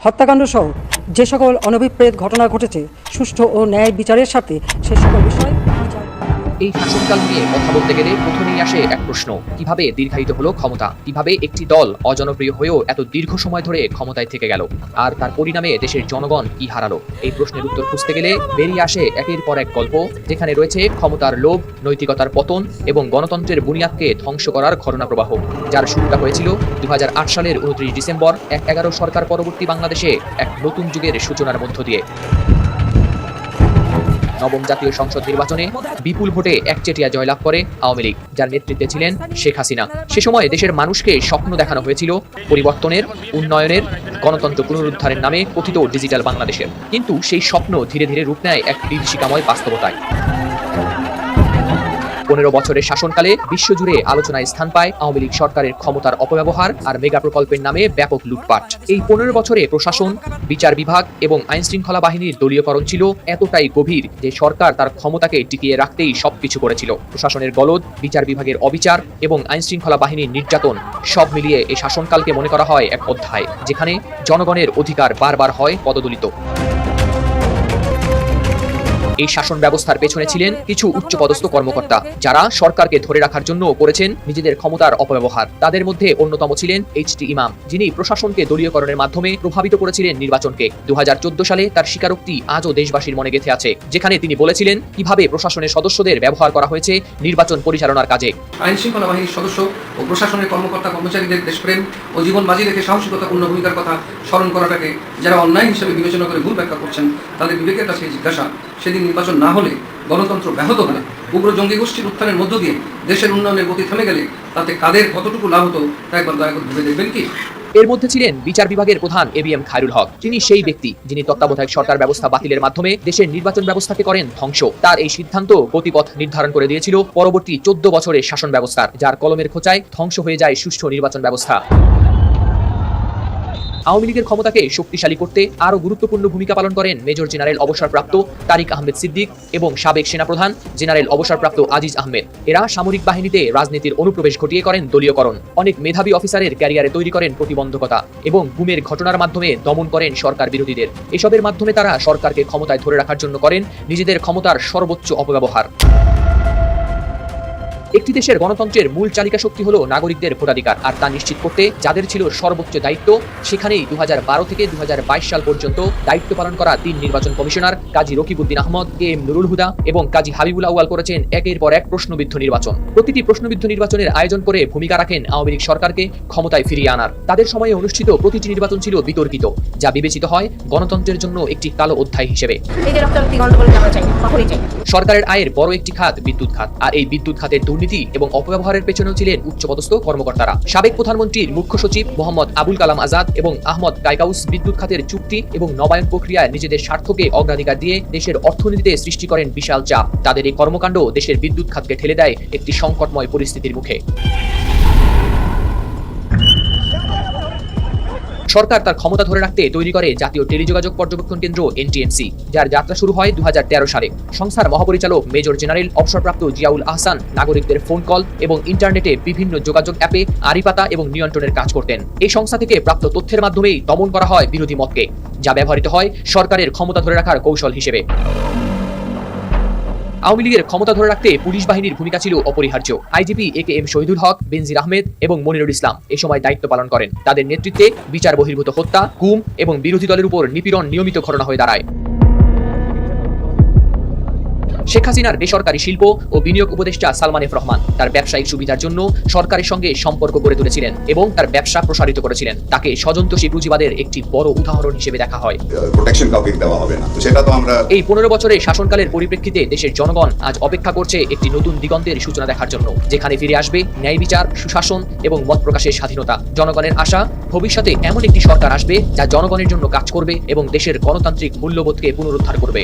হত্যাকাণ্ড সহ যে সকল অনভিপ্রেত ঘটনা ঘটেছে সুষ্ঠু ও ন্যায় বিচারের সাথে সে সকল বিষয় বিচার। এই শাসনকাল নিয়ে কথা বলতে গেলে প্রথমেই আসে এক প্রশ্ন, কিভাবে দীর্ঘায়িত হলো ক্ষমতা, কিভাবে একটি দল অজনপ্রিয় হয়েও এত দীর্ঘ সময় ধরে ক্ষমতায় থেকে গেল, আর তার পরিণামে দেশের জনগণ কি হারালো। এই প্রশ্নের উত্তর খুঁজতে গেলে বেরিয়ে আসে একের পর এক গল্প, যেখানে রয়েছে ক্ষমতার লোভ, নৈতিকতার পতন এবং গণতন্ত্রের বুনিয়াদকে ধ্বংস করার ঘটনা প্রবাহ, যার শুরুটা হয়েছিল 2008 সালের 29 ডিসেম্বর 11 সরকার পরবর্তী বাংলাদেশে এক নতুন যুগের সূচনার মধ্য দিয়ে। নবম জাতীয় সংসদ নির্বাচনে বিপুল ভোটে একচেটিয়া জয়লাভ করে আওয়ামী লীগ, যার নেতৃত্বে ছিলেন শেখ হাসিনা। সে সময় দেশের মানুষকে স্বপ্ন দেখানো হয়েছিল পরিবর্তনের, উন্নয়নের, গণতন্ত্র পুনরুদ্ধারের নামে কথিত ডিজিটাল বাংলাদেশের। কিন্তু সেই স্বপ্ন ধীরে ধীরে রূপ নেয় এক বিভীষিকাময় বাস্তবতায়। 15 বছরের শাসনকালে বিশ্বজুড়ে আলোচনায় স্থান পায় আওয়ামী লীগ সরকারের ক্ষমতার অপব্যবহার আর মেগা প্রকল্পের নামে ব্যাপক লুটপাট। এই 15 বছরে প্রশাসন, বিচার বিভাগ এবং আইন শৃঙ্খলা বাহিনীর দলীয়করণ ছিল এতটাই গভীর যে সরকার তার ক্ষমতাকে টিকিয়ে রাখতেই সবকিছু করেছিল। প্রশাসনের গলদ, বিচার বিভাগের অবিচার এবং আইন শৃঙ্খলা বাহিনীর নির্যাতন সব মিলিয়ে এই শাসনকালকে মনে করা হয় এক অধ্যায়, যেখানে জনগণের অধিকার বারবার হয় পদদলিত। এই শাসন ব্যবস্থার পেছনে ছিলেন কিছু উচ্চপদস্থ কর্মকর্তা, যারা সরকারকে ধরে রাখার জন্য করেছেন নিজেদের ক্ষমতার অপব্যবহার। তাদের মধ্যে অন্যতম ছিলেন এইচ.টি. ইমাম, যিনি প্রশাসনকে দলীয়করণের মাধ্যমে প্রভাবিত করেছিলেন নির্বাচনকে। 2014 সালে তার স্বীকারোক্তি আজও দেশবাসীর মনে গেঁথে আছে, যেখানে তিনি বলেছিলেন কিভাবে প্রশাসনের সদস্যদের ব্যবহার করা হয়েছে নির্বাচন পরিচালনার কাজে। আইন শৃঙ্খলা বাহিনীর সদস্য ও প্রশাসনের কর্মকর্তা কর্মচারীদের দেশপ্রেম ও জীবন বাজি রেখে সাহসিকতাপূর্ণ ভূমিকার কথা স্মরণ করাটাকে যারা অন্যায় হিসেবে বিবেচনা করে ভুল ব্যাখ্যা করছেন, তাদের বিবেকের কাছে জিজ্ঞাসা, সেদিন নির্বাচন না হলে, গণতন্ত্র ব্যাহত হলে, উগ্র জঙ্গি গোষ্ঠীর উত্থানের মধ্য দিয়ে দেশের উন্নয়নের গতি থেমে গেলে তাতে কাদের কতটুকু লাভ হতো তা একবার দয়া করে ভেবে দেখবেন কি? এর মধ্যে ছিলেন বিচার বিভাগের প্রধান এবিএম খায়রুল হক। তিনি সেই ব্যক্তি যিনি তত্ত্বাবধায়ক সরকার ব্যবস্থা বাতিলের মাধ্যমে দেশের নির্বাচন ব্যবস্থাকে করেন ধ্বংস। তার এই সিদ্ধান্ত গতিপথ নির্ধারণ করে দিয়েছিল পরবর্তী 14 বছরের শাসন ব্যবস্থার, যার কলমের খোঁচায় ধ্বংস হয়ে যায় সুষ্ঠু নির্বাচন ব্যবস্থা। আওয়ামী লীগের ক্ষমতাকে শক্তিশালী করতে আরও গুরুত্বপূর্ণ ভূমিকা পালন করেন মেজর জেনারেল অবসরপ্রাপ্ত তারিক আহমেদ সিদ্দিক এবং সাবেক সেনাপ্রধান জেনারেল অবসরপ্রাপ্ত আজিজ আহমেদ। এরা সামরিক বাহিনীতে রাজনীতির অনুপ্রবেশ ঘটিয়ে করেন দলীয়করণ, অনেক মেধাবী অফিসারের ক্যারিয়ারে তৈরি করেন প্রতিবন্ধকতা এবং গুমের ঘটনার মাধ্যমে দমন করেন সরকার বিরোধীদের। এসবের মাধ্যমে তারা সরকারকে ক্ষমতায় ধরে রাখার জন্য করেন নিজেদের ক্ষমতার সর্বোচ্চ অপব্যবহার। একটি দেশের গণতন্ত্রের মূল চালিকা শক্তি হলো নাগরিকদের ভোটাধিকার, আর তা নিশ্চিত করতে যাদের ছিল সর্বোচ্চ দায়িত্ব, সেখানেই 2012 থেকে 2022 সাল পর্যন্ত দায়িত্ব পালন করা 3 নির্বাচন কমিশনার কাজী রকিবউদ্দিন আহমদ, কে.এম. নুরুল হুদা এবং কাজী হাবিবুল আউয়াল করেছেন একের পর এক প্রশ্নবিদ্ধ নির্বাচন। প্রতিটি প্রশ্নবিদ্ধ নির্বাচনের আয়োজন করে ভূমিকা রাখেন আওয়ামী লীগ সরকারকে ক্ষমতায় ফিরিয়ে আনার। তাদের সময়ে অনুষ্ঠিত প্রতিটি নির্বাচন ছিল বিতর্কিত, যা বিবেচিত হয় গণতন্ত্রের জন্য একটি কালো অধ্যায় হিসেবে। সরকারের আয়ের বড় একটি খাত বিদ্যুৎ খাত, আর এই বিদ্যুৎ খাতের দুর্নীতি এবং অপব্যবহারের পেছনেও ছিলেন উচ্চপদস্থ কর্মকর্তারা। সাবেক প্রধানমন্ত্রীর মুখ্য সচিব মোহাম্মদ আবুল কালাম আজাদ এবং আহমদ কায়কাউস বিদ্যুৎ খাতের চুক্তি এবং নবায়ন প্রক্রিয়ায় নিজেদের স্বার্থকে অগ্রাধিকার দিয়ে দেশের অর্থনীতিতে সৃষ্টি করেন বিশাল চাপ। তাদের এই কর্মকাণ্ড দেশের বিদ্যুৎ খাতকে ঠেলে দেয় একটি সংকটময় পরিস্থিতির মুখে। সরকার তার ক্ষমতা ধরে রাখতে তৈরি করে জাতীয় টেলিযোগাযোগ পর্যবেক্ষণ কেন্দ্র এনটিএনসি, যার যাত্রা শুরু হয় 2013 সালে। সংস্থার মহাপরিচালক মেজর জেনারেল অবসরপ্রাপ্ত জিয়াউল আহসান নাগরিকদের ফোন কল এবং ইন্টারনেটে বিভিন্ন যোগাযোগ অ্যাপে আড়িপাতা এবং নিয়ন্ত্রণের কাজ করতেন। এই সংস্থা থেকে প্রাপ্ত তথ্যের মাধ্যমেই দমন করা হয় বিরোধী মতকে, যা ব্যবহৃত হয় সরকারের ক্ষমতা ধরে রাখার কৌশল হিসেবে। আওয়ামী লীগের ক্ষমতা ধরে রাখতে পুলিশ বাহিনীর ভূমিকা ছিল অপরিহার্য। IGP A K M. শহীদুল হক, বেনজির আহমেদ এবং মনিরুল ইসলাম এ সময় দায়িত্ব পালন করেন। তাদের নেতৃত্বে বিচার বহির্ভূত হত্যা, গুম এবং বিরোধী দলের উপর নিপীড়ন নিয়মিত ঘটনা হয়ে দাঁড়ায়। শেখ হাসিনার বেসরকারি শিল্প ও বিনিয়োগ উপদেষ্টা সালমান এফ রহমান তার ব্যবসায়িক সুবিধার জন্য সরকারের সঙ্গে সম্পর্ক গড়ে তুলেছিলেন এবং তার ব্যবসা প্রসারিত করেছিলেন। তাকে স্বজনতোষী পুঁজিবাদের একটি বড় উদাহরণ হিসেবে দেখা হয়। প্রোটেকশন কাউকে দেওয়া হবে না, তো সেটা তো আমরা এই 15 বছরের শাসনকালের পরিপ্রেক্ষিতে দেশের জনগণ আজ অপেক্ষা করছে একটি নতুন দিগন্তের সূচনা দেখার জন্য, যেখানে ফিরে আসবে ন্যায় বিচার, সুশাসন এবং মত প্রকাশের স্বাধীনতা। জনগণের আশা, ভবিষ্যতে এমন একটি সরকার আসবে যা জনগণের জন্য কাজ করবে এবং দেশের গণতান্ত্রিক মূল্যবোধকে পুনরুদ্ধার করবে।